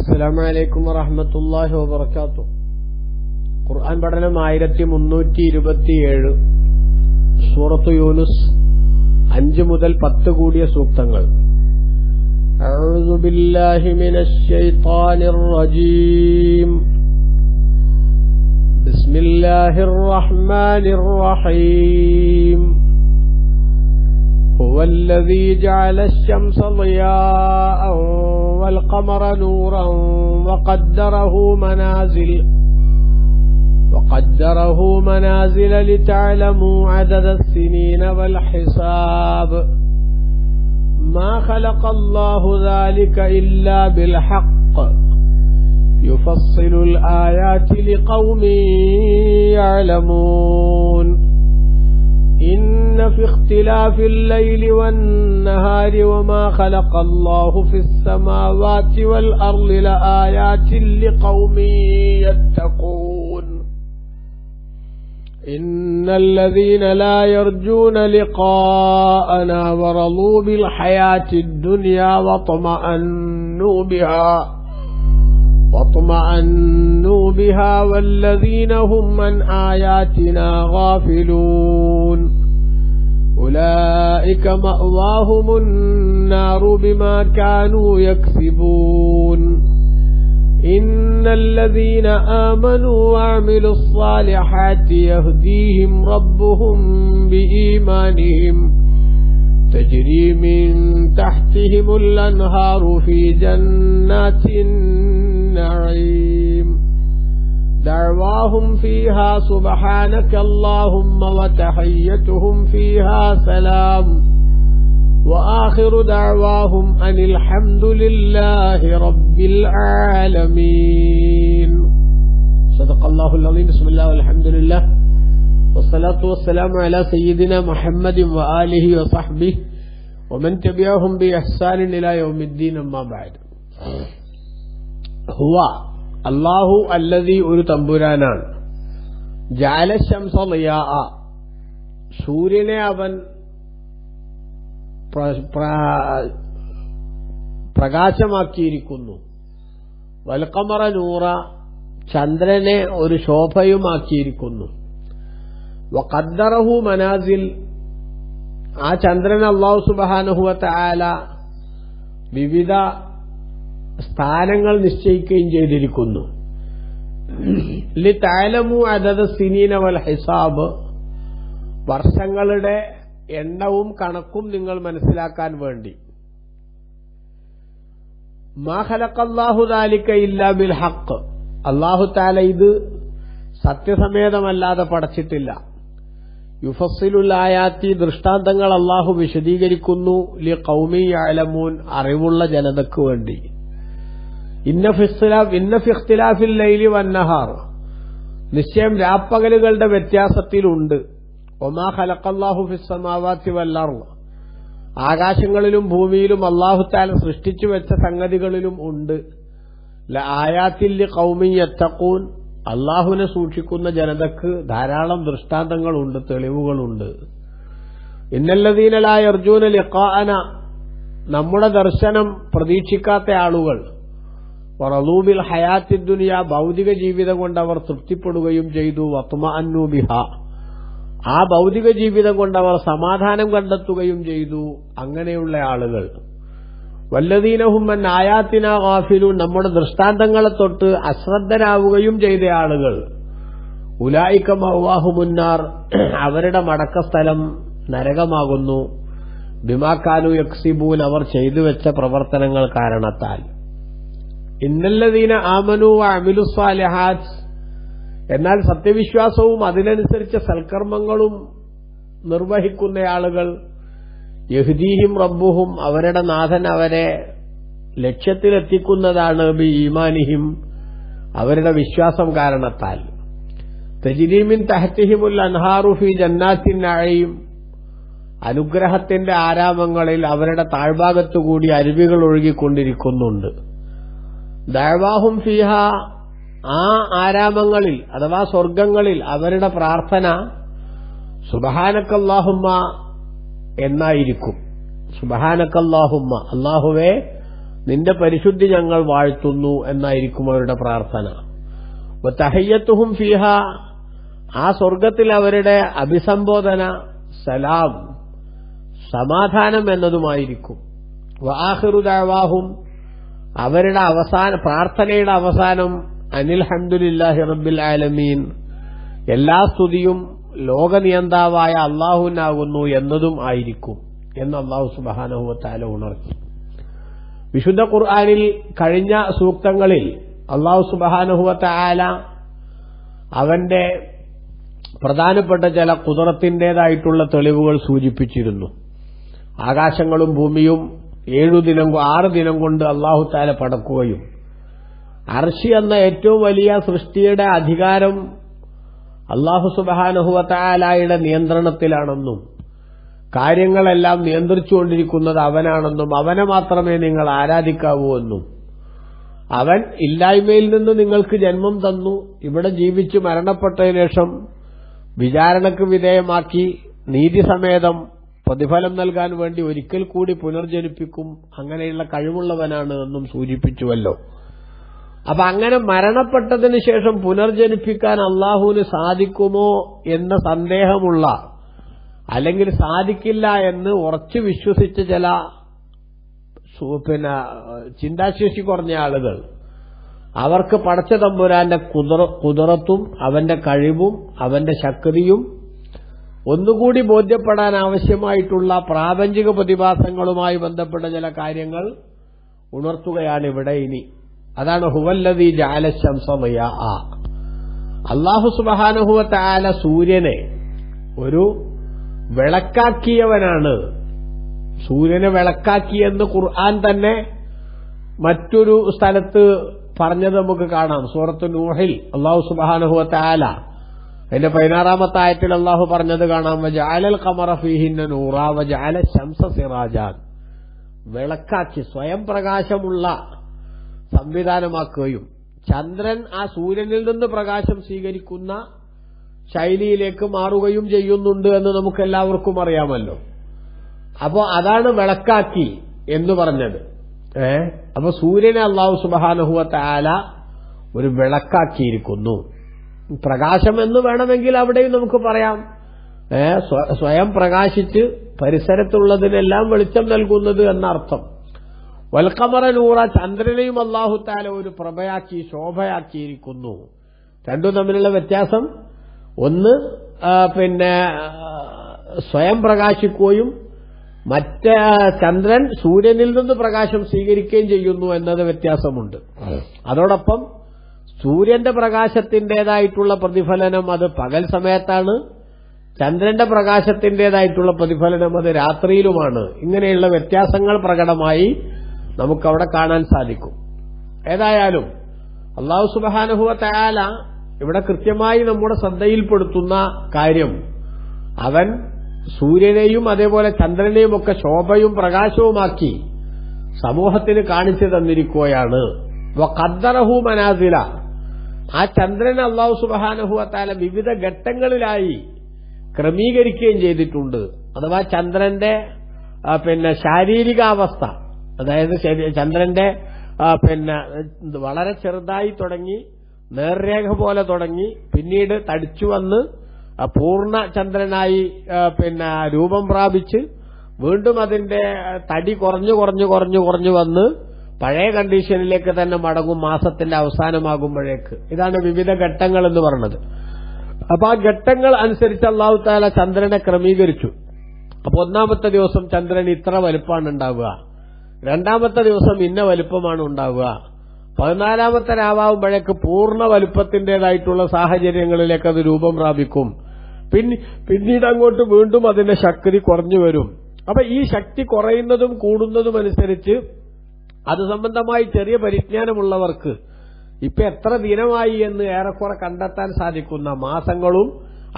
അസ്സലാമു അലൈക്കും വറഹ്മത്തുള്ളാഹി വബറകാതുഹു. ഖുർആൻ പഠനം 1327, സൂറത്ത് യൂനുസ് 5 മുതൽ 10 കൂടിയ സൂക്തങ്ങൾ. അഊദു ബില്ലാഹി മിനശ് ശൈത്വാനിർ റജീം. ബിസ്മില്ലാഹിർ റഹ്മാനിർ റഹീം. هو الذي جعل الشمس ضياء والقمر نورا وقدره منازل لتعلموا عدد السنين والحساب ما خلق الله ذلك إلا بالحق يفصل الآيات لقوم يعلمون إن في اختلاف الليل والنهار وما خلق الله في السماوات والأرض لآيات لقوم يتقون إن الذين لا يرجون لقاءنا ورضوا بالحياة الدنيا واطمأنوا بها والذين هم عن آياتنا غافلون أولئك مأواهم النار بما كانوا يكسبون إن الذين آمنوا وعملوا الصالحات يهديهم ربهم بإيمانهم تجري من تحتهم الأنهار في جنات النعيم دعواهم فيها سبحانك اللهم وتحيتهم فيها سلام وآخر دعواهم أن الحمد لله رب العالمين. صدق الله العظيم. بسم الله والحمد لله والصلاة والسلام على سيدنا محمد وآله وصحبه ومن تبعهم بإحسان إلى يوم الدين. أما بعد. هو الله الذي ഒരു തമ്പുരാനാണ്. ജഅല ശംസ ളിയാഅ, സൂര്യനെ അവൻ പ്രകാശമാക്കിയിരിക്കുന്നു. വൽഖമറ നൂറ, ചന്ദ്രനെ ഒരു ശോഭയുമാക്കിയിരിക്കുന്നു. വഖദ്ദറഹു മനാസിൽ, ആ ചന്ദ്രൻ അല്ലാഹു സുബ്ഹാനഹു വ തആല വിവിധ സ്ഥാനങ്ങൾ നിശ്ചയിക്കുകയും ചെയ്തിരിക്കുന്നു. ലിതഅലമു അദദ സിനീന വൽ ഹിസാബ്, വർഷങ്ങളുടെ എണ്ണവും കണക്കും നിങ്ങൾ മനസ്സിലാക്കാൻ വേണ്ടി. മാ ഖലഖല്ലാഹു ദാലിക ഇല്ലാ ബിൽ ഹഖ്, അല്ലാഹു തആല ഇത് സത്യസമേതമല്ലാതെ പടച്ചിട്ടില്ല. യുഫസ്സിലുൽ ആയാത്തി, ദൃഷ്ടാന്തങ്ങൾ അല്ലാഹു വിശദീകരിക്കുന്നു. ലി ഖൗമി യഅലമൂൻ, അറിവുള്ള ജനതയ്ക്ക് വേണ്ടി. ഇന്ന ഫി ഇഖ്തിലാഫിൽ ലൈലി വന്നഹാർ, നിശ്ചയം രാപ്പകലുകളുടെ വ്യത്യാസത്തിലുണ്ട്. വമാ ഖലഖല്ലാഹു ഫിസ് സമാവാതി വൽ അർള്, ആകാശങ്ങളിലും ഭൂമിയിലും അല്ലാഹു തആല സൃഷ്ടിച്ചു വെച്ച സംഗതികളിലും ഉണ്ട്. ലആയാത്തിൽ ലിഖൗമി യത്തഖൂൻ, അല്ലാഹുവിനെ സൂക്ഷിക്കുന്ന ജനതക്ക് ധാരാളം ദൃഷ്ടാന്തങ്ങളുണ്ട്, തെളിവുകളുണ്ട്. ഇന്നല്ലദീന ലാ യർജൂന ലിഖാഅന, നമ്മുടെ ദർശനം പ്രതീക്ഷിക്കാത്ത ആളുകൾ. വറളൂ ബിൽ ഹയാത്തിദ് ദുനിയ, ഭൗതിക ജീവിതം കൊണ്ട് അവർ തൃപ്തിപ്പെടുകയും ചെയ്തു. വത്മഅന്നു ബിഹാ, ആ ഭൗതിക ജീവിതം കൊണ്ട് അവർ സമാധാനം കണ്ടെത്തുകയും ചെയ്തു. അങ്ങനെയുള്ള ആളുകൾ. വല്ലദീനഹും അൻ ആയാത്തിനാ ഗാഫിലൂൻ, നമ്മുടെ ദൃഷ്ടാന്തങ്ങളെ തൊട്ട് അശ്രദ്ധരാവുകയും ചെയ്ത ആളുകൾ. ഉലൈക മഅവാഹുമുന്നാർ, അവരുടെ മടക്കസ്ഥലം നരകമാകുന്നു. ബിമാ കാനൂ യക്സിബൂൻ, അവർ ചെയ്തു വെച്ച പ്രവർത്തനങ്ങൾ കാരണത്താൽ. ഇന്നല്ലദീന ആമനൂ വഅമിലുസ് സാലിഹാത്ത്, എന്നാൽ സത്യവിശ്വാസവും അതിനനുസരിച്ച സൽക്കർമ്മങ്ങളും നിർവഹിക്കുന്ന ആളുകൾ. യഹ്ദീഹിം റബ്ബുഹും, അവരുടെ നാഥൻ അവരെ ലക്ഷ്യത്തിലെത്തിക്കുന്നതാണ്. ബി ഈമാനിഹിം, അവരുടെ വിശ്വാസം കാരണത്താൽ. തജ്രീ മിൻ തഹ്തിഹിമുൽ അൻഹാറു ഫീ ജന്നാത്തിൻ നഈം, അനുഗ്രഹത്തിന്റെ ആരാമങ്ങളിൽ അവരുടെ താഴ്ഭാഗത്തുകൂടി അരുവികൾ ഒഴുകിക്കൊണ്ടിരിക്കുന്നുണ്ട്. ദഅവാഹും ഫീഹ, ആ ആരാമങ്ങളിൽ അഥവാ സ്വർഗങ്ങളിൽ അവരുടെ പ്രാർത്ഥന സുബ്ഹാനക്കല്ലാഹുമ്മ എന്നായിരിക്കും. സുബ്ഹാനക്കല്ലാഹുമ്മ, അല്ലാഹുവേ നിന്റെ പരിശുദ്ധി ഞങ്ങൾ വാഴ്ത്തുന്നു എന്നായിരിക്കും അവരുടെ പ്രാർത്ഥന. വതഹയ്യത്തുഹും ഫീഹ, ആ സ്വർഗത്തിൽ അവരുടെ അഭിസംബോധന സലാം, സമാധാനം എന്നതുമായിരിക്കും. വആഖിറു ദഅവാഹും, അവരുടെ പ്രാർത്ഥനയുടെ അവസാനം അനിൽ ഹംദുലില്ലാഹി റബ്ബിൽ ആലമീൻ, എല്ലാ സ്തുതിയും ലോകനിയന്താവായ അല്ലാഹുവിനാകുന്നു എന്നതും ആയിരിക്കും എന്ന് അല്ലാഹു സുബ്ഹാനഹു വ തആല ഉണർത്തി. വിശുദ്ധ ഖുർആനിൽ കഴിഞ്ഞ സൂക്തങ്ങളിൽ അല്ലാഹു സുബ്ഹാനഹു വ തആല അവന്റെ പ്രധാനപ്പെട്ട ചില ഖുദ്റത്തിന്റേതായിട്ടുള്ള തെളിവുകൾ സൂചിപ്പിച്ചിരുന്നു. ആകാശങ്ങളും ഭൂമിയും 6 ദിനം കൊണ്ട് അല്ലാഹു തആല പടക്കുകയും അർശ് എന്ന ഏറ്റവും വലിയ സൃഷ്ടിയുടെ അധികാരം അല്ലാഹു സുബ്ഹാനഹു വ തആലയുടെ നിയന്ത്രണത്തിലാണെന്നും കാര്യങ്ങളെല്ലാം നിയന്ത്രിച്ചുകൊണ്ടിരിക്കുന്നത് അവനാണെന്നും അവനെ മാത്രമേ നിങ്ങൾ ആരാധിക്കാവൂ എന്നും അവൻ ഇല്ലായ്മയിൽ നിന്ന് നിങ്ങൾക്ക് ജന്മം തന്നു, ഇവിടെ ജീവിച്ച് മരണപ്പെട്ടതിനു ശേഷം വിചാരണയ്ക്ക് വിധേയമാക്കി നീതിസമേതം പ്രതിഫലം നൽകാൻ വേണ്ടി ഒരിക്കൽ കൂടി പുനർജനിപ്പിക്കും, അങ്ങനെയുള്ള കഴിവുള്ളവനാണ് എന്നും സൂചിപ്പിച്ചുവല്ലോ. അപ്പൊ അങ്ങനെ മരണപ്പെട്ടതിന് ശേഷം പുനർജനിപ്പിക്കാൻ അള്ളാഹുവിന് സാധിക്കുമോ എന്ന സന്ദേഹമുള്ള, അല്ലെങ്കിൽ സാധിക്കില്ല എന്ന് ഉറച്ചു വിശ്വസിച്ച ചില ചിന്താശേഷി കുറഞ്ഞ ആളുകൾ, അവർക്ക് പടച്ച തമ്പുരാന്റെ കുദറത്തും അവന്റെ കഴിവും അവന്റെ ശക്തിയും ഒന്നുകൂടി ബോധ്യപ്പെടാൻ ആവശ്യമായിട്ടുള്ള പ്രാപഞ്ചിക പ്രതിഭാസങ്ങളുമായി ബന്ധപ്പെട്ട ചില കാര്യങ്ങൾ ഉണർത്തുകയാണ് ഇവിടെ ഇനി. അതാണ് ഹുവല്ലദീ ജഅല ശംസ ദിയാഅ. അല്ലാഹു സുബ്ഹാനഹു വ തആല സൂര്യനെ ഒരു വിളക്കാക്കിയവനാണ്. സൂര്യനെ വിളക്കാക്കിയെന്ന് ഖുർആൻ തന്നെ മറ്റൊരു സ്ഥലത്ത് പറഞ്ഞത് നമുക്ക് കാണാം. സൂറത്തു നൂഹിൽ അല്ലാഹു സുബ്ഹാനഹു വ തആല അതിന്റെ 16-ാമത്തെ ആയത്തിൽ അല്ലാഹു പറഞ്ഞത് കാണാം, വജഅലൽ ഖമറ ഫീഹിന്ന നൂറാ വജഅല ശംസ സിറാജാൻ. വിളക്കാക്കി സ്വയം പ്രകാശമുള്ള സംവിധാനമാക്കുകയും ചന്ദ്രൻ ആ സൂര്യനിൽ നിന്ന് പ്രകാശം സ്വീകരിക്കുന്ന ശൈലിയിലേക്ക് മാറുകയും ചെയ്യുന്നുണ്ട് എന്ന് നമുക്കെല്ലാവർക്കും അറിയാമല്ലോ. അപ്പോ അതാണ് വിളക്കാക്കി എന്ന് പറഞ്ഞത്. അപ്പൊ സൂര്യനെ അല്ലാഹു സുബ്ഹാനഹു വ തആല ഒരു വിളക്കാക്കിയിരിക്കുന്നു. പ്രകാശം എന്ന് വേണമെങ്കിൽ അവിടെയും നമുക്ക് പറയാം, സ്വയം പ്രകാശിച്ച് പരിസരത്തുള്ളതിനെല്ലാം വെളിച്ചം നൽകുന്നത് എന്നർത്ഥം. വൽഖമറ നൂറ, ചന്ദ്രനെയും അല്ലാഹു തആല ഒരു പ്രഭയാക്കി ശോഭയാക്കിയിരിക്കുന്നു. രണ്ടും തമ്മിലുള്ള വ്യത്യാസം, ഒന്ന് സ്വയം പ്രകാശിക്കുകയും മറ്റേ ചന്ദ്രൻ സൂര്യനിൽ നിന്ന് പ്രകാശം സ്വീകരിക്കുകയും ചെയ്യുന്നു എന്നത് വ്യത്യാസമുണ്ട്. അതോടൊപ്പം സൂര്യന്റെ പ്രകാശത്തിന്റേതായിട്ടുള്ള പ്രതിഫലനം അത് പകൽ സമയത്താണ്, ചന്ദ്രന്റെ പ്രകാശത്തിന്റേതായിട്ടുള്ള പ്രതിഫലനം അത് രാത്രിയിലുമാണ്. ഇങ്ങനെയുള്ള വ്യത്യാസങ്ങൾ പ്രകടമായി നമുക്കവിടെ കാണാൻ സാധിക്കും. ഏതായാലും അല്ലാഹു സുബ്ഹാനഹു വ തആല ഇവിടെ കൃത്യമായി നമ്മുടെ ശ്രദ്ധയിൽപ്പെടുത്തുന്ന കാര്യം, അവൻ സൂര്യനെയും അതേപോലെ ചന്ദ്രനെയും ഒക്കെ ശോഭയും പ്രകാശവുമാക്കി സമൂഹത്തിന് കാണിച്ചു തന്നിരിക്കുകയാണ്. വഖദ്ദറഹു മനാസില, ആ ചന്ദ്രനെ അല്ലാഹു സുബ്ഹാനഹു വ തആല വിവിധ ഘട്ടങ്ങളിലായി ക്രമീകരിക്കുകയും ചെയ്തിട്ടുണ്ട്. അഥവാ ചന്ദ്രന്റെ ശാരീരികാവസ്ഥ, അതായത് ചന്ദ്രന്റെ വളരെ ചെറുതായി തുടങ്ങി നേർരേഖ പോലെ തുടങ്ങി പിന്നീട് തടിച്ചു വന്ന് പൂർണ്ണ ചന്ദ്രനായി രൂപം പ്രാപിച്ച് വീണ്ടും അതിന്റെ തടി കുറഞ്ഞു വന്ന് പഴയ കണ്ടീഷനിലേക്ക് തന്നെ മടങ്ങും മാസത്തിന്റെ അവസാനമാകുമ്പോഴേക്ക്. ഇതാണ് വിവിധ ഘട്ടങ്ങൾ എന്ന് പറഞ്ഞത്. അപ്പൊ ആ ഘട്ടങ്ങൾ അനുസരിച്ച് അല്ലാഹു തആല ചന്ദ്രനെ ക്രമീകരിച്ചു. അപ്പൊ ഒന്നാമത്തെ ദിവസം ചന്ദ്രൻ ഇത്ര വലുപ്പമാണ് ഉണ്ടാവുക, രണ്ടാമത്തെ ദിവസം ഇന്ന വലുപ്പമാണ് ഉണ്ടാവുക, 14-ാമത്തെ രാവാകുമ്പോഴേക്ക് പൂർണ്ണ വലുപ്പത്തിന്റേതായിട്ടുള്ള സാഹചര്യങ്ങളിലേക്ക് അത് രൂപം പ്രാപിക്കും. പിന്നീട് അങ്ങോട്ട് വീണ്ടും അതിന്റെ ശക്തി കുറഞ്ഞു വരും. അപ്പൊ ഈ ശക്തി കുറയുന്നതും കൂടുന്നതും അനുസരിച്ച് അത് സംബന്ധമായി ചെറിയ പരിജ്ഞാനമുള്ളവർക്ക് ഇപ്പൊ എത്ര ദിനമായി എന്ന് ഏറെക്കുറെ കണ്ടെത്താൻ സാധിക്കുന്ന മാസങ്ങളും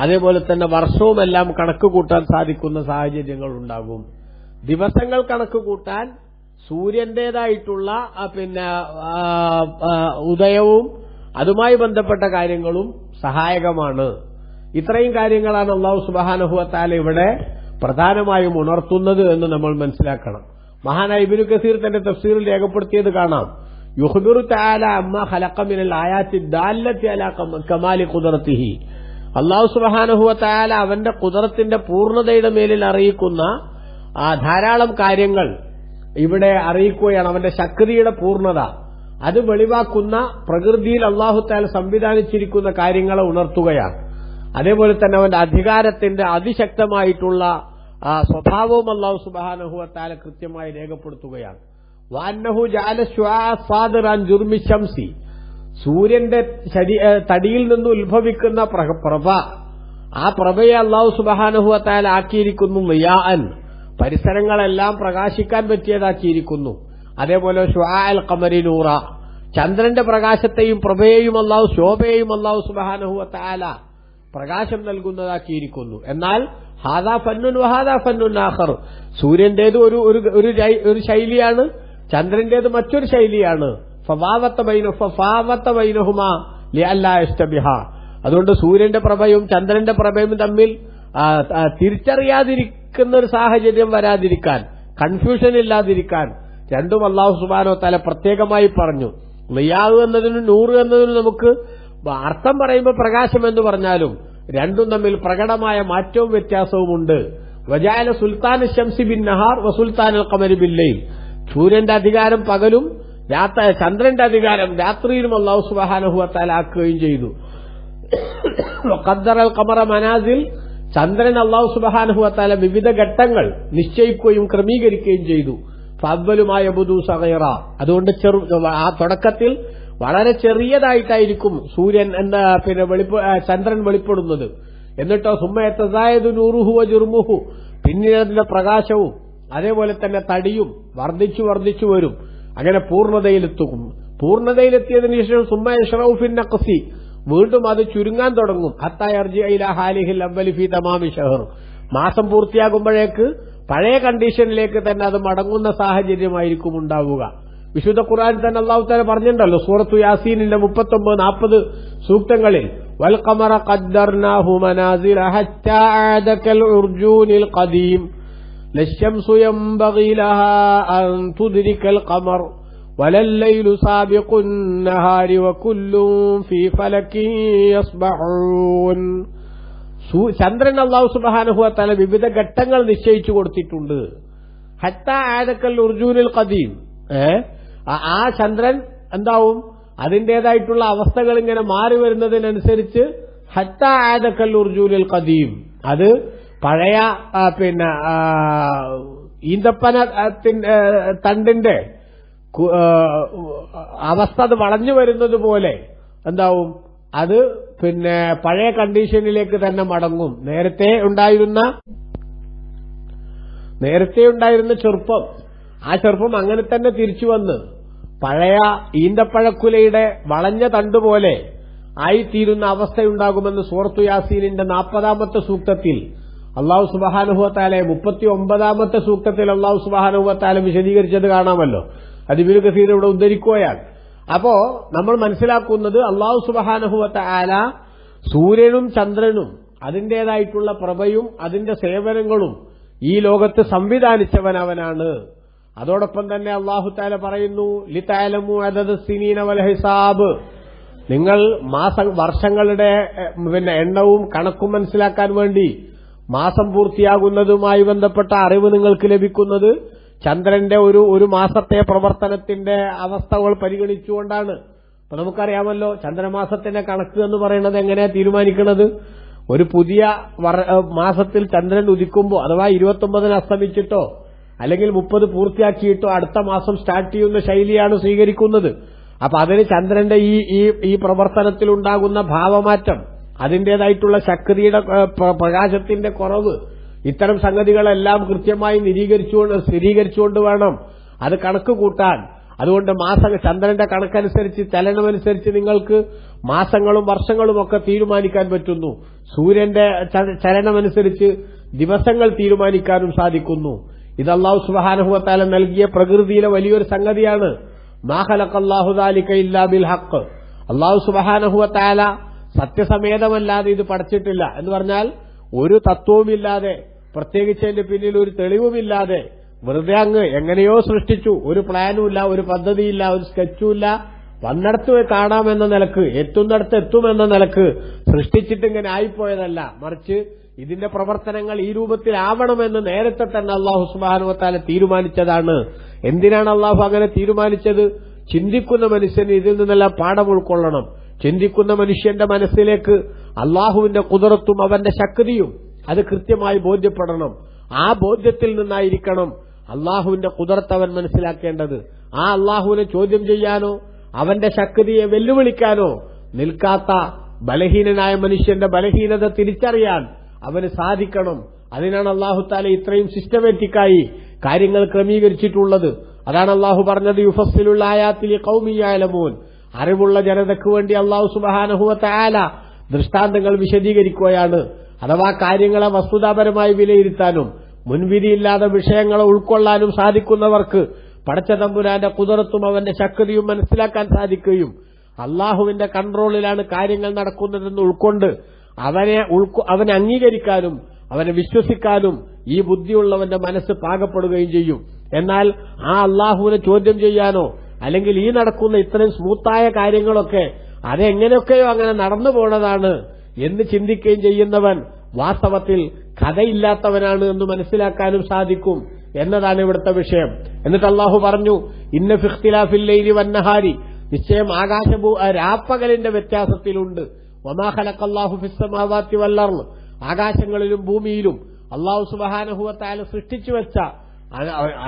അതേപോലെ തന്നെ വർഷവുമെല്ലാം കണക്ക് കൂട്ടാൻ സാധിക്കുന്ന സാഹചര്യങ്ങൾ ഉണ്ടാകും. ദിവസങ്ങൾ കണക്ക് കൂട്ടാൻ സൂര്യന്റേതായിട്ടുള്ള ഉദയവും അതുമായി ബന്ധപ്പെട്ട കാര്യങ്ങളും സഹായകമാണ്. ഇത്രയും കാര്യങ്ങളാണ് അല്ലാഹു സുബ്ഹാനഹു വ തആല ഇവിടെ പ്രധാനമായും ഉണർത്തുന്നത് എന്ന് നമ്മൾ മനസ്സിലാക്കണം. മഹാനായ ഇബ്നു കസീർ തന്റെ തഫ്സീറിൽ രേഖപ്പെടുത്തിയത് കാണാം. യുഖ്ബിറു തആല അമ്മാ ഖലഖ മിനൽ ആയാത്തി ദാല്ലത്തി അലാ കമാലി ഖുദ്റതിഹി. അല്ലാഹു സുബ്ഹാനഹു വ തആല അവന്റെ ഖുദ്റത്തിന്റെ പൂർണ്ണതയുടെ മേലിൽ അറിയിക്കുന്ന ധാരാളം കാര്യങ്ങൾ ഇവിടെ അറിയിക്കുകയാണ്. അവന്റെ ശക്തിയുടെ പൂർണ്ണത അത് വെളിവാക്കുന്ന പ്രകൃതിയിൽ അല്ലാഹു തആല സംവിധാനിച്ചിരിക്കുന്ന കാര്യങ്ങളെ ഉണർത്തുകയാണ്. അതേപോലെ തന്നെ അവന്റെ അധികാരത്തിന്റെ അതിശക്തമായിട്ടുള്ള സ്വഭാവവും അല്ലാഹു സുബ്ഹാനഹു വ തആല കൃത്യമായി രേഖപ്പെടുത്തുകയാണ്. വഅന്നഹു ജഅല ശുആ സാദിറാൻ ജുർമി ശംസി. സൂര്യന്റെ തടിയിൽ നിന്ന് ഉത്ഭവിക്കുന്ന പ്രഭ, ആ പ്രഭയെ അല്ലാഹു സുബ്ഹാനഹു വ തആല ആക്കിയിരിക്കുന്നു ളിയാഅൻ, പരിസരങ്ങളെല്ലാം പ്രകാശിക്കാൻ പറ്റിയതാക്കിയിരിക്കുന്നു. അതേപോലെ ശുആഅൽ ഖമരി നൂറ, ചന്ദ്രന്റെ പ്രകാശത്തെയും പ്രഭയെയും അല്ലാഹു ശോഭയെയും അല്ലാഹു സുബ്ഹാനഹു വ തആല പ്രകാശം നൽകുന്നതാക്കിയിരിക്കുന്നു. എന്നാൽ ഹാദാ ഫന്നുൻ വഹാദാ ഫന്നുൻ ആഖർ, സൂര്യന്റേത് ഒരു ശൈലിയാണ്, ചന്ദ്രന്റേത് മറ്റൊരു ശൈലിയാണ്. ഫഫാവത്ത ബൈനഹുമാ ലിഅല്ലാ യസ്തബിഹ. അതുകൊണ്ട് സൂര്യന്റെ പ്രഭയും ചന്ദ്രന്റെ പ്രഭയും തമ്മിൽ തിരിച്ചറിയാതിരിക്കുന്ന ഒരു സാഹചര്യം വരാതിരിക്കാൻ, കൺഫ്യൂഷൻ ഇല്ലാതിരിക്കാൻ രണ്ടും അല്ലാഹു സുബ്ഹാനഹു വ തആല പ്രത്യേകമായി പറഞ്ഞു. ളിയാഹ് എന്നതിനും നൂറ് എന്നതിനും നമുക്ക് അർത്ഥം പറയുമ്പോൾ പ്രകാശം എന്ന് പറഞ്ഞാലും രണ്ടും തമ്മിൽ പ്രകടമായ മാറ്റവും വ്യത്യാസവുമുണ്ട്. വജഅല സുൽത്താന ശംസി ബിൻ നഹാർ വസുൽത്താനൽ ഖമരി ബിൽ ലൈൽ, സൂര്യന്റെ അധികാരം പകലും ചന്ദ്രന്റെ അധികാരം രാത്രിയിലും അല്ലാഹു സുബ്ഹാനഹു വ തആല ആക്കുകയും ചെയ്തു. വഖദ്ദറൽ ഖമറ മനാസിൽ, ചന്ദ്രൻ അല്ലാഹു സുബ്ഹാനഹു വ തആല വിവിധ ഘട്ടങ്ങൾ നിശ്ചയിക്കുകയും ക്രമീകരിക്കുകയും ചെയ്തു. ഫഅവ്വലുമായ യബ്ദു സഗീറ, അതുകൊണ്ട് ആ തുടക്കത്തിൽ വളരെ ചെറിയതായിട്ടായിരിക്കും സൂര്യൻ ചന്ദ്രൻ വെളിപ്പെടുന്നത്. എന്നിട്ടോ സുമ്മയതസായദു നൂറുഹു വജുർമുഹു, പിന്നീട് അതിന്റെ പ്രകാശവും അതേപോലെ തന്നെ തടിയും വർദ്ധിച്ചു വരും. അങ്ങനെ പൂർണ്ണതയിലെത്തും. പൂർണ്ണതയിലെത്തിയതിനു ശേഷം സുമ്മയശ്റഉ ഫിൻ നഖ്സി, വീണ്ടും അത് ചുരുങ്ങാൻ തുടങ്ങും. ഹത്താ യർജിഅ ഇലാ ഹാലിഹിൽ അവ്വലി ഫീ തമാമി ഷഹർ, മാസം പൂർത്തിയാകുമ്പോഴേക്ക് പഴയ കണ്ടീഷനിലേക്ക് തന്നെ അത് മടങ്ങുന്ന സാഹചര്യമായിരിക്കും ഉണ്ടാവുക. വിശുദ്ധ ഖുർആൻ തന്നെ അല്ലാഹു തആല പറഞ്ഞിട്ടുണ്ടല്ലോ സൂറത്തു യാസീനിന്റെ 39-40 സൂക്തങ്ങളിൽ, വൽ ഖമറ ഖദ്ദർനാഹു മനാസില ഹത്താ ആദ കൽ ഉർജൂനിൽ ഖദീം ലശംസു യംബഗി ലഹാ അൻ തുദ്രികൽ ഖമർ വലൽ ലൈലു സാബിഖുൻ നഹാരി വകുല്ലും ഫീ ഫലകിൻ യസ്ബഹൂൻ. ചന്ദ്രൻ അല്ലാഹു സുബ്ഹാനഹു വ തആല വിവിധ ഘട്ടങ്ങൾ നിശ്ചയിച്ചു കൊടുത്തിട്ടുണ്ട്. ഹത്താ ആദക്കൽ ഉർജൂനിൽ ഖദീം, ആ ചന്ദ്രൻ എന്താവും, അതിന്റേതായിട്ടുള്ള അവസ്ഥകൾ ഇങ്ങനെ മാറി വരുന്നതിനനുസരിച്ച് ഹത്താ ആദക്കൽ ഉർജൂനിൽ ഖദീം, അത് പഴയ ഈന്തപ്പന തണ്ടിന്റെ അവസ്ഥ അത് വളഞ്ഞു വരുന്നത് പോലെ എന്താവും, അത് പഴയ കണ്ടീഷനിലേക്ക് തന്നെ മടങ്ങും. നേരത്തെ ഉണ്ടായിരുന്ന ചെറുപ്പം, ആ ചെറുപ്പം അങ്ങനെ തന്നെ തിരിച്ചു വന്ന് പഴയ ഈന്തപ്പഴക്കുലയുടെ വളഞ്ഞ തണ്ടുപോലെ ആയിത്തീരുന്ന അവസ്ഥയുണ്ടാകുമെന്ന് സൂറത്തു യാസീനിന്റെ 40-ാമത്തെ സൂക്തത്തിൽ അല്ലാഹു സുബ്ഹാനഹു വ തആല 39-ാമത്തെ സൂക്തത്തിൽ അല്ലാഹു സുബ്ഹാനഹു വ തആല വിശദീകരിച്ചത് കാണാമല്ലോ. അത് ഇബ്നു കസീർ ഇവിടെ ഉദ്ധരിക്കുകയാണ്. അപ്പോ നമ്മൾ മനസ്സിലാക്കുന്നത് അല്ലാഹു സുബ്ഹാനഹു വ തആല സൂര്യനും ചന്ദ്രനും അതിന്റേതായിട്ടുള്ള പ്രഭയും അതിന്റെ സേവനങ്ങളും ഈ ലോകത്ത് സംവിധാനിച്ചവൻ അവനാണ്. അതോടൊപ്പം തന്നെ അല്ലാഹു തആല പറയുന്നു, ലിതഅലമു അദദ സിനീന വൽ ഹിസാബ്, നിങ്ങൾ വർഷങ്ങളുടെ എണ്ണവും കണക്കും മനസ്സിലാക്കാൻ വേണ്ടി മാസം പൂർത്തിയാകുന്നതുമായി ബന്ധപ്പെട്ട അറിവ് നിങ്ങൾക്ക് ലഭിക്കുന്നത് ചന്ദ്രന്റെ ഒരു മാസത്തെ പ്രവർത്തനത്തിന്റെ അവസ്ഥകൾ പരിഗണിച്ചുകൊണ്ടാണ്. അപ്പൊ നമുക്കറിയാമല്ലോ ചന്ദ്രമാസത്തിന്റെ കണക്ക് എന്ന് പറയുന്നത് എങ്ങനെയാ തീരുമാനിക്കുന്നത്? ഒരു പുതിയ മാസത്തിൽ ചന്ദ്രൻ ഉദിക്കുമ്പോൾ അഥവാ 29 അസ്തമിച്ചിട്ടോ അല്ലെങ്കിൽ 30 പൂർത്തിയാക്കിയിട്ടോ അടുത്ത മാസം സ്റ്റാർട്ട് ചെയ്യുന്ന ശൈലിയാണ് സ്വീകരിക്കുന്നത്. അപ്പൊ അതിന് ചന്ദ്രന്റെ ഈ പ്രവർത്തനത്തിലുണ്ടാകുന്ന ഭാവമാറ്റം, അതിന്റേതായിട്ടുള്ള ശക്തിയുടെ പ്രകാശത്തിന്റെ കുറവ്, ഇത്തരം സംഗതികളെല്ലാം കൃത്യമായി സ്ഥിരീകരിച്ചുകൊണ്ട് വേണം അത് കണക്ക് കൂട്ടാൻ. അതുകൊണ്ട് ചന്ദ്രന്റെ കണക്കനുസരിച്ച്, ചലനമനുസരിച്ച് നിങ്ങൾക്ക് മാസങ്ങളും വർഷങ്ങളും ഒക്കെ തീരുമാനിക്കാൻ പറ്റുന്നു. സൂര്യന്റെ ചലനമനുസരിച്ച് ദിവസങ്ങൾ തീരുമാനിക്കാനും സാധിക്കുന്നു. ഇത് അല്ലാഹു സുബ്ഹാനഹു വ തആല നൽകിയ പ്രകൃതിയിലെ വലിയൊരു സംഗതിയാണ്. മാ ഖലഖല്ലാഹു ദാലിക ഇല്ലാ ബിൽ ഹഖ്, അല്ലാഹു സുബ്ഹാനഹു വ തആല സത്യസമേതമല്ലാതെ ഇത് പഠിച്ചിട്ടില്ല. എന്ന് പറഞ്ഞാൽ ഒരു തത്വവുമില്ലാതെ, പ്രത്യേകിച്ച് അതിന്റെ പിന്നിൽ ഒരു തെളിവുമില്ലാതെ വെറുതെ അങ്ങ് എങ്ങനെയോ സൃഷ്ടിച്ചു, ഒരു പ്ലാനുമില്ല, ഒരു പദ്ധതിയില്ല, ഒരു സ്കെച്ചുമില്ല, വന്നിടത്ത് കാണാമെന്ന നിലക്ക്, എത്തുന്നിടത്ത് എത്തുമെന്ന നിലക്ക് സൃഷ്ടിച്ചിട്ട് ഇങ്ങനെ ആയിപ്പോയതല്ല. മറിച്ച് ഇതിന്റെ പ്രവർത്തനങ്ങൾ ഈ രൂപത്തിലാവണമെന്ന് നേരത്തെ തന്നെ അല്ലാഹു സുബ്ഹാനഹു വ തആല തീരുമാനിച്ചതാണ്. എന്തിനാണ് അല്ലാഹു അങ്ങനെ തീരുമാനിച്ചത്? ചിന്തിക്കുന്ന മനുഷ്യന് ഇതിൽ നിന്നെല്ലാം പാഠം ഉൾക്കൊള്ളണം. ചിന്തിക്കുന്ന മനുഷ്യന്റെ മനസ്സിലേക്ക് അല്ലാഹുവിന്റെ ഖുദ്റത്തും അവന്റെ ശക്തിയും അത് കൃത്യമായി ബോധ്യപ്പെടണം. ആ ബോധ്യത്തിൽ നിന്നായിരിക്കണം അല്ലാഹുവിന്റെ ഖുദ്റത്ത് അവൻ മനസ്സിലാക്കേണ്ടത്. ആ അല്ലാഹുവിനെ ചോദ്യം ചെയ്യാനോ അവന്റെ ശക്തിയെ വെല്ലുവിളിക്കാനോ നിൽക്കാത്ത ബലഹീനനായ മനുഷ്യന്റെ ബലഹീനത തിരിച്ചറിയാൻ അവന് സാധിക്കണം. അതിനാണ് അല്ലാഹു തആല ഇത്രയും സിസ്റ്റമാറ്റിക്കായി കാര്യങ്ങൾ ക്രമീകരിച്ചിട്ടുള്ളത്. അതാണ് അല്ലാഹു പറഞ്ഞത്, യുഫസ്സിലുൽ ആയാതി ലിഖൗമി യഅലമൂൻ. അറിവുള്ള ജനതയ്ക്ക് വേണ്ടി അല്ലാഹു സുബ്ഹാനഹു വ തആല ദൃഷ്ടാന്തങ്ങൾ വിശദീകരിക്കുകയാണ്. അഥവാ കാര്യങ്ങളെ വസ്തുതാപരമായി വിലയിരുത്താനും മുൻവിധിയില്ലാതെ വിഷയങ്ങളെ ഉൾക്കൊള്ളാനും സാധിക്കുന്നവർക്ക് പടച്ച തമ്പുരാന്റെ ഖുദ്റത്തും അവന്റെ ശക്തിയും മനസ്സിലാക്കാൻ സാധിക്കുകയും അല്ലാഹുവിന്റെ കൺട്രോളിലാണ് കാര്യങ്ങൾ നടക്കുന്നതെന്ന് ഉൾക്കൊണ്ട് അവനെ അംഗീകരിക്കാനും അവനെ വിശ്വസിക്കാനും ഈ ബുദ്ധിയുള്ളവന്റെ മനസ്സ് പാകപ്പെടുകയും ചെയ്യും. എന്നാൽ ആ അല്ലാഹുവിനെ ചോദ്യം ചെയ്യാനോ അല്ലെങ്കിൽ ഈ നടക്കുന്ന ഇത്രയും സ്മൂത്തായ കാര്യങ്ങളൊക്കെ അതെങ്ങനെയൊക്കെയോ അങ്ങനെ നടന്നു പോണതാണ് എന്ന് ചിന്തിക്കുകയും ചെയ്യുന്നവൻ വാസ്തവത്തിൽ കഥയില്ലാത്തവനാണ് എന്ന് മനസ്സിലാക്കാനും സാധിക്കും എന്നതാണ് ഇവിടുത്തെ വിഷയം. എന്നിട്ട് അല്ലാഹു പറഞ്ഞു, ഇന്ന ഫി ഇഖ്തിലാഫിൽ ലൈലി വന്നഹാരി, നിശ്ചയം രാപ്പകലിന്റെ വ്യത്യാസത്തിലുണ്ട്. വമാ ഖലഖല്ലാഹു ഫിസ് സമാവാതി വൽ അർള്, ആകാശങ്ങളിലും ഭൂമിയിലും അല്ലാഹു സുബ്ഹാനഹു വ തആല സൃഷ്ടിച്ചു വെച്ച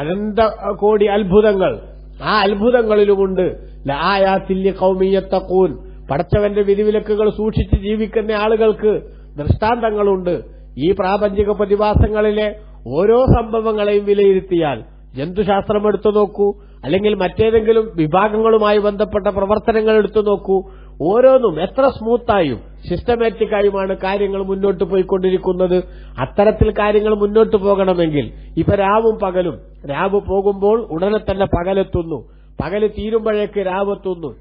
അനന്ത കോടി അത്ഭുതങ്ങൾ, ആ അത്ഭുതങ്ങളിലുമുണ്ട് ലആയാതിൽ ലിഖൗമി യത്തഖൂൻ, പടച്ചവന്റെ വിധിവിലക്കുകൾ സൂക്ഷിച്ച് ജീവിക്കുന്ന ആളുകൾക്ക് ദൃഷ്ടാന്തങ്ങളുണ്ട്. ഈ പ്രാപഞ്ചിക പ്രതിഭാസങ്ങളിലെ ഓരോ സംഭവങ്ങളെയും വിലയിരുത്തിയാൽ, ജന്തുശാസ്ത്രം എടുത്തു നോക്കൂ, അല്ലെങ്കിൽ മറ്റേതെങ്കിലും വിഭാഗങ്ങളുമായി ബന്ധപ്പെട്ട പ്രവർത്തനങ്ങൾ എടുത്തു നോക്കൂ, ഓരോന്നും എത്ര സ്മൂത്തായും സിസ്റ്റമാറ്റിക്കായുമാണ് കാര്യങ്ങൾ മുന്നോട്ട് പോയിക്കൊണ്ടിരിക്കുന്നത്. അത്തരത്തിൽ കാര്യങ്ങൾ മുന്നോട്ട് പോകണമെങ്കിൽ ഇപ്പൊ രാവും പകലും, രാവ് പോകുമ്പോൾ ഉടനെ തന്നെ പകലെത്തുന്നു, പകല് തീരുമ്പോഴേക്ക് രാവെത്തുന്നു.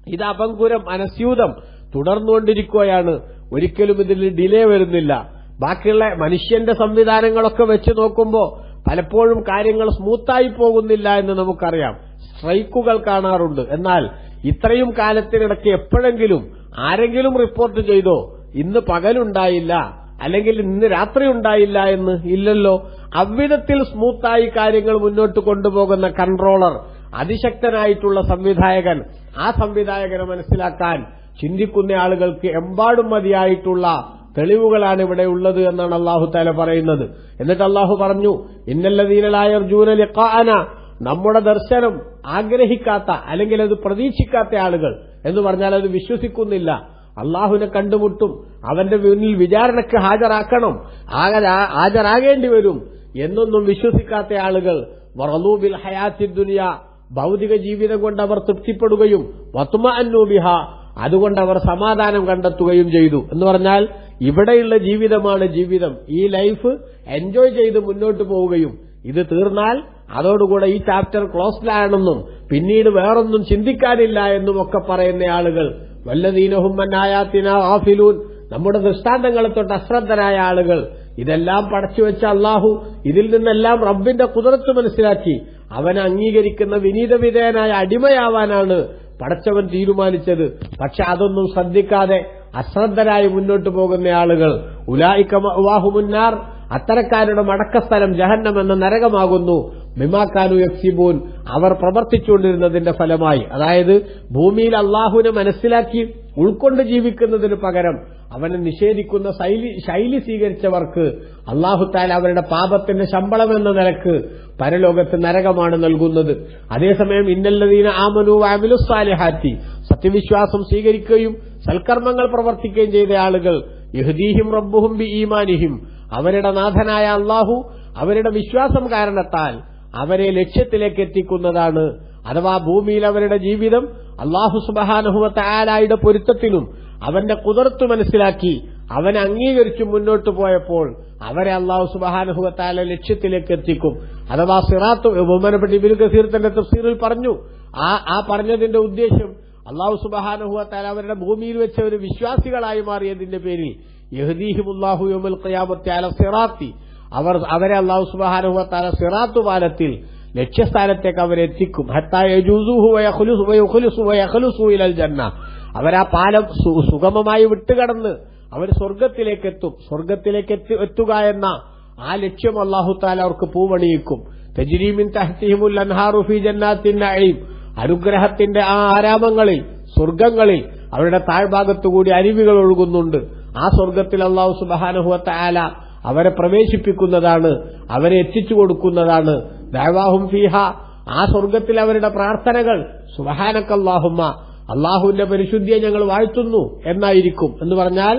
ഇത് അപങ്കുരം അനസ്യൂതം തുടർന്നുകൊണ്ടിരിക്കുകയാണ്. ഒരിക്കലും ഇതിൽ ഡിലേ വരുന്നില്ല. ബാക്കിയുള്ള മനുഷ്യന്റെ സംവിധാനങ്ങളൊക്കെ വെച്ച് നോക്കുമ്പോൾ പലപ്പോഴും കാര്യങ്ങൾ സ്മൂത്തായി പോകുന്നില്ല എന്ന് നമുക്കറിയാം. സ്ട്രൈക്കുകൾ കാണാറുണ്ട്. എന്നാൽ ഇത്രയും കാലത്തിനിടയ്ക്ക് എപ്പോഴെങ്കിലും ആരെങ്കിലും റിപ്പോർട്ട് ചെയ്തോ ഇന്ന് പകലുണ്ടായില്ല അല്ലെങ്കിൽ ഇന്ന് രാത്രി ഉണ്ടായില്ല എന്ന്? ഇല്ലല്ലോ. അவ்விധത്തിൽ സ്മൂത്തായി കാര്യങ്ങൾ മുന്നോട്ട് കൊണ്ടുപോകുന്ന കൺട്രോളർ, അതിശക്തനായിട്ടുള്ള സംവിധായകൻ, ആ സംവിധായകനെ മനസ്സിലാക്കാൻ ചിന്തിക്കുന്ന ആളുകൾക്ക് എമ്പാടും മതിയായിട്ടുള്ള തെളിവുകളാണ് ഇവിടെ ഉള്ളത് എന്നാണ് അല്ലാഹു തആല പറയുന്നത്. എന്നിട്ട് അല്ലാഹു പറഞ്ഞു, ഇന്നല്ലദീന ലാ യർജൂന ലിഖാഅന, നമ്മുടെ ദർശനം ആഗ്രഹിക്കാത്ത അല്ലെങ്കിൽ അത് പ്രതീക്ഷിക്കാത്ത ആളുകൾ എന്ന് പറഞ്ഞാൽ അത് വിശ്വസിക്കുന്നില്ല, അള്ളാഹുവിനെ കണ്ടുമുട്ടും, അവന്റെ മുന്നിൽ വിചാരണയ്ക്ക് ഹാജരാകേണ്ടി വരും എന്നൊന്നും വിശ്വസിക്കാത്ത ആളുകൾ വറളൂ ബിൽ ഹയാത്തി ദുനിയ, ഭൗതിക ജീവിതം കൊണ്ട് അവർ തൃപ്തിപ്പെടുകയും വത്മഅന്നു ബിഹാ, അതുകൊണ്ട് അവർ സമാധാനം കണ്ടെത്തുകയും ചെയ്തു. എന്ന് പറഞ്ഞാൽ ഇവിടെയുള്ള ജീവിതമാണ് ജീവിതം, ഈ ലൈഫ് എൻജോയ് ചെയ്ത് മുന്നോട്ട് പോവുകയും ഇത് തീർന്നാൽ അതോടുകൂടെ ഈ ചാപ്റ്റർ ക്ലോസ്ഡാണെന്നും പിന്നീട് വേറൊന്നും ചിന്തിക്കാനില്ല എന്നും ഒക്കെ പറയുന്ന ആളുകൾ, വല്ലദീനഹും അൻ ആയാതിനാ ഗാഫിലൂൻ, നമ്മുടെ ദൃഷ്ടാന്തങ്ങളെ തൊട്ട് അശ്രദ്ധരായ ആളുകൾ, ഇതെല്ലാം പടച്ചുവെച്ച അല്ലാഹു ഇതിൽ നിന്നെല്ലാം റബ്ബിന്റെ ഖുദ്റത്ത് മനസ്സിലാക്കി അവനെ അംഗീകരിക്കുന്ന വിനീതവിധേയനായ അടിമയാവാനാണ് പടച്ചവൻ തീരുമാനിച്ചത്. പക്ഷെ അതൊന്നും ശ്രദ്ധിക്കാതെ അശ്രദ്ധരായി മുന്നോട്ട് പോകുന്ന ആളുകൾ, ഉലായിക മഅവാഹുമുന്നാർ, അത്തരക്കാരുടെ മടക്കസ്ഥലം ജഹന്നം എന്ന നരകമാകുന്നു. ബിമാകാനു യക്സിബൂൻ, അവർ പ്രവർത്തിച്ചുകൊണ്ടിരുന്നതിന്റെ ഫലമായി. അതായത് ഭൂമിയിൽ അള്ളാഹുവിനെ മനസ്സിലാക്കി ഉൾക്കൊണ്ട് ജീവിക്കുന്നതിന് പകരം അവനെ നിഷേധിക്കുന്ന ശൈലി സ്വീകരിച്ചവർക്ക് അല്ലാഹു തആല അവരുടെ പാപത്തിന്റെ ശമ്പളം എന്ന നിലക്ക് പരലോകത്ത് നരകമാണ് നൽകുന്നത്. അതേസമയം ഇന്നല്ലദീന ആമനു വഅമിലുസ് സാലിഹാത്തി, സത്യവിശ്വാസം സ്വീകരിക്കുകയും സൽക്കർമ്മങ്ങൾ പ്രവർത്തിക്കുകയും ചെയ്ത ആളുകൾ, യഹ്ദീഹിം റബ്ബുഹും ബിഈമാനിഹിം, അവരുടെ നാഥനായ അല്ലാഹു അവരുടെ വിശ്വാസം കാരണത്താൽ അവരെ ലക്ഷ്യത്തിലേക്ക് എത്തിക്കുന്നതാണ്. അഥവാ ഭൂമിയിൽ അവരുടെ ജീവിതം അല്ലാഹു സുബ്ഹാനഹു വ തആലയുടെ പൊരുത്തത്തിലും അവന്റെ ഖുദ്റത്ത് മനസ്സിലാക്കി അവനെ അംഗീകരിച്ചു മുന്നോട്ട് പോയപ്പോൾ അവരെ അല്ലാഹു സുബ്ഹാനഹു വ തആല ലക്ഷ്യത്തിലേക്ക് എത്തിക്കും. അഥവാ സിറാത്ത്, ബഹുമാനപ്പെട്ട ഇബ്നു കസീർ തന്റെ തഫ്സീറിൽ പറഞ്ഞു, ആ പറഞ്ഞതിന്റെ ഉദ്ദേശം അല്ലാഹു സുബ്ഹാനഹു വ തആല അവരുടെ ഭൂമിയിൽ വെച്ച ഒരു വിശ്വാസികളായി മാറിയതിന്റെ പേരിൽ യഹ്ദീഹിമുല്ലാഹു യൗമൽ ഖിയാമത്തി അല സിറാത്തി, അവരെ അല്ലാഹു സുബ്ഹാനഹു വ തആല സിറാത്ത് പാലത്തിൽ ലക്ഷ്യസ്ഥാനത്തേക്ക് അവരെത്തിക്കും. ഹത്താ യജൂസുഹു വയഖ്ലുസു ഇലൽ ജന്ന. അവരാ പാലം സുഗമമായി വിട്ടുകടന്ന് അവർ സ്വർഗത്തിലേക്ക് എത്തും. സ്വർഗത്തിലേക്ക് എത്തുക എന്ന ആ ലക്ഷ്യം അല്ലാഹു തആല അവർക്ക് പൂവണിയിക്കും. തജ്രീ മിൻ തഹ്തിഹിമുൽ അൻഹാറു ഫീ ജന്നാത്തിൻ നഈം. അനുഗ്രഹത്തിന്റെ ആ ആരാമങ്ങളിൽ, സ്വർഗങ്ങളിൽ അവരുടെ താഴ്ഭാഗത്തുകൂടി അരുവികൾ ഒഴുകുന്നുണ്ട്. ആ സ്വർഗത്തിൽ അല്ലാഹു സുബ്ഹാനഹു വ തആല അവരെ പ്രവേശിപ്പിക്കുന്നതാണ്, അവരെ എത്തിച്ചു കൊടുക്കുന്നതാണ്. ദഅവാഹും ഫീഹ, ആ സ്വർഗത്തിൽ അവരുടെ പ്രാർത്ഥനകൾ സുബ്ഹാനക്കല്ലാഹുമ്മ, അല്ലാഹുവിന്റെ പരിശുദ്ധിയെ ഞങ്ങൾ വാഴ്ത്തുന്നു എന്നായിരിക്കും. എന്ന് പറഞ്ഞാൽ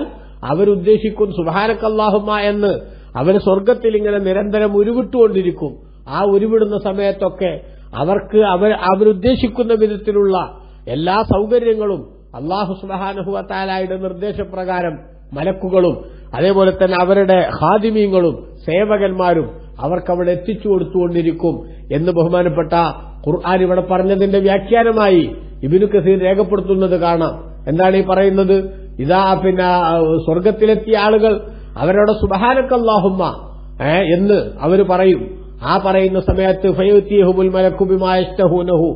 അവരുദ്ദേശിക്കും സുബ്ഹാനക്കല്ലാഹുമ്മ എന്ന് അവർ സ്വർഗത്തിൽ ഇങ്ങനെ നിരന്തരം ഉരുവിട്ടുകൊണ്ടിരിക്കും. ആ ഉരുവിടുന്ന സമയത്തൊക്കെ അവർക്ക് അവരുദ്ദേശിക്കുന്ന വിധത്തിലുള്ള എല്ലാ സൗകര്യങ്ങളും അല്ലാഹു സുബ്ഹാനഹു വ തആലയുടെ നിർദ്ദേശപ്രകാരം മലക്കുകളും അതേപോലെ തന്നെ അവരുടെ ഖാദിമീങ്ങളും സേവകന്മാരും അവർക്കവിടെ എത്തിച്ചു കൊടുത്തുകൊണ്ടിരിക്കും എന്ന് ബഹുമാനപ്പെട്ട ഖുർആൻ ഇവിടെ പറഞ്ഞതിന്റെ വ്യാഖ്യാനമായി ഇബ്നു കസീർ രേഖപ്പെടുത്തുന്നത് കാണാം. എന്താണ് ഈ പറയുന്നത്? ഇതാ സ്വർഗത്തിലെത്തിയ ആളുകൾ അവരോട് സുബ്ഹാനക്കല്ലാഹുമ്മ എന്ന് അവർ പറയും. ആ പറയുന്ന സമയത്ത് ഫയത്തിഹുൽ മലക്കു ബിമാ യശ്തഹൂനഹു,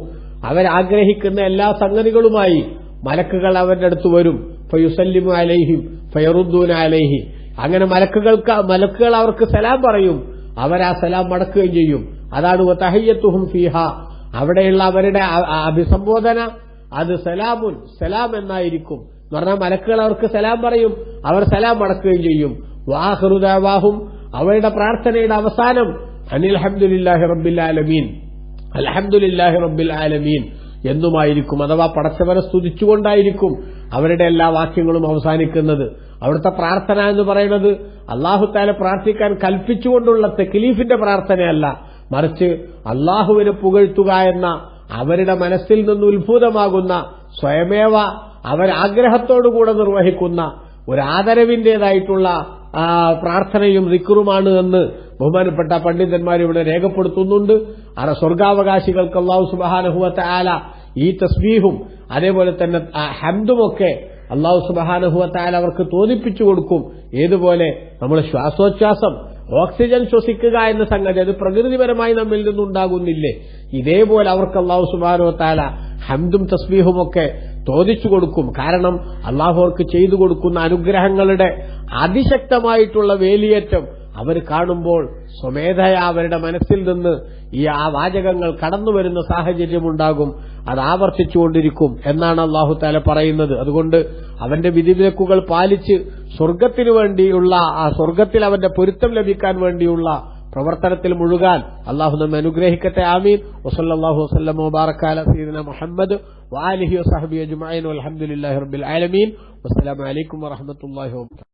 അവരാഗ്രഹിക്കുന്ന എല്ലാ സംഗതികളുമായി മലക്കുകൾ അവരുടെ അടുത്ത് വരും. ഫയുസല്ലിമു അലൈഹിം ഫയറുദ്ദൂന അലൈഹി. അങ്ങനെ മലക്കുകൾ അവർക്ക് സലാം പറയും, അവരാ സലാം മടക്കുകയും ചെയ്യും. അതാണ് വതഹയ്യത്തുഹും ഫീഹ, അവിടെയുള്ള അവരുടെ അഭിസംബോധന അത് സലാമുൻ, സലാം എന്നായിരിക്കും. എന്ന് പറഞ്ഞാൽ മലക്കുകൾ അവർക്ക് സലാം പറയും, അവർ സലാം മടക്കുകയും ചെയ്യും. വആഖിറു ദഅവാഹും, അവരുടെ പ്രാർത്ഥനയുടെ അവസാനം അനിൽ ഹംദുലില്ലാഹി റബ്ബിൽ ആലമീൻ, അൽഹംദുലില്ലാഹി റബ്ബിൽ ആലമീൻ എന്നുമായിരിക്കും. അഥവാ പടച്ചവനെ സ്തുതിച്ചുകൊണ്ടായിരിക്കും അവരുടെ എല്ലാ വാക്യങ്ങളും അവസാനിക്കുന്നത്. അവിടുത്തെ പ്രാർത്ഥന എന്ന് പറയുന്നത് അല്ലാഹു തആല പ്രാർത്ഥിക്കാൻ കൽപ്പിച്ചുകൊണ്ടുള്ള തക്ലീഫിന്റെ പ്രാർത്ഥനയല്ല, മറിച്ച് അല്ലാഹുവിനെ പുകഴ്ത്തുക എന്ന അവരുടെ മനസ്സിൽ നിന്ന് ഉത്ഭൂതമാകുന്ന സ്വയമേവ അവരാഗ്രഹത്തോടുകൂടെ നിർവഹിക്കുന്ന ഒരു ആദരവിന്റേതായിട്ടുള്ള പ്രാർത്ഥനയും ദിക്റുമാണ് എന്ന് ബഹുമാനപ്പെട്ട പണ്ഡിതന്മാർ ഇവിടെ രേഖപ്പെടുത്തുന്നുണ്ട്. സ്വർഗാവകാശികൾക്ക് അല്ലാഹു സുബ്ഹാനഹു വ തആല ഈ തസ്ബീഹും അതേപോലെ തന്നെ ഹംദുമൊക്കെ അല്ലാഹു സുബ്ഹാനഹു വ തആല അവർക്ക് തോന്നിപ്പിച്ചു കൊടുക്കും. ഏതുപോലെ നമ്മൾ ശ്വാസോച്ഛ്വാസം, ഓക്സിജൻ ശ്വസിക്കുക എന്ന സംഗതി അത് പ്രകൃതിപരമായി നമ്മിൽ നിന്നുണ്ടാകുന്നില്ലേ, ഇതേപോലെ അവർക്ക് അല്ലാഹു സുബ്ഹാനഹു വ തആല ഹംദും തസ്ബീഹും ഒക്കെ തോന്നിച്ചു കൊടുക്കും. കാരണം അല്ലാഹു അവർക്ക് ചെയ്തു കൊടുക്കുന്ന അനുഗ്രഹങ്ങളുടെ അതിശക്തമായിട്ടുള്ള വേലിയേറ്റം അവർ കാണുമ്പോൾ സ്വമേധയാ അവരുടെ മനസ്സിൽ നിന്ന് ഈ ആ വാചകങ്ങൾ കടന്നുവരുന്ന സാഹചര്യമുണ്ടാകും. അത് ആവർത്തിച്ചുകൊണ്ടിരിക്കും എന്നാണ് അല്ലാഹു തആല പറയുന്നത്. അതുകൊണ്ട് അവന്റെ വിധിവിലക്കുകൾ പാലിച്ച് സ്വർഗത്തിനു വേണ്ടിയുള്ള ആ സ്വർഗത്തിൽ അവന്റെ പൊരുത്തം ലഭിക്കാൻ വേണ്ടിയുള്ള പ്രവർത്തനത്തിൽ മുഴുകാൻ അല്ലാഹു നമ്മെ അനുഗ്രഹിക്കട്ടെ. ആമീൻ. വസല്ലല്ലാഹു വസല്ലമ വബാറക അലാ സയ്യിദിനാ മുഹമ്മദ് വആലിഹി വസഹ്ബിഹി അജ്മഈൻ വൽഹംദുലില്ലാഹി റബ്ബിൽ ആലമീൻ. വസ്സലാമു അലൈക്കും വറഹ്മത്തുള്ളാഹി വബറകാതുഹു.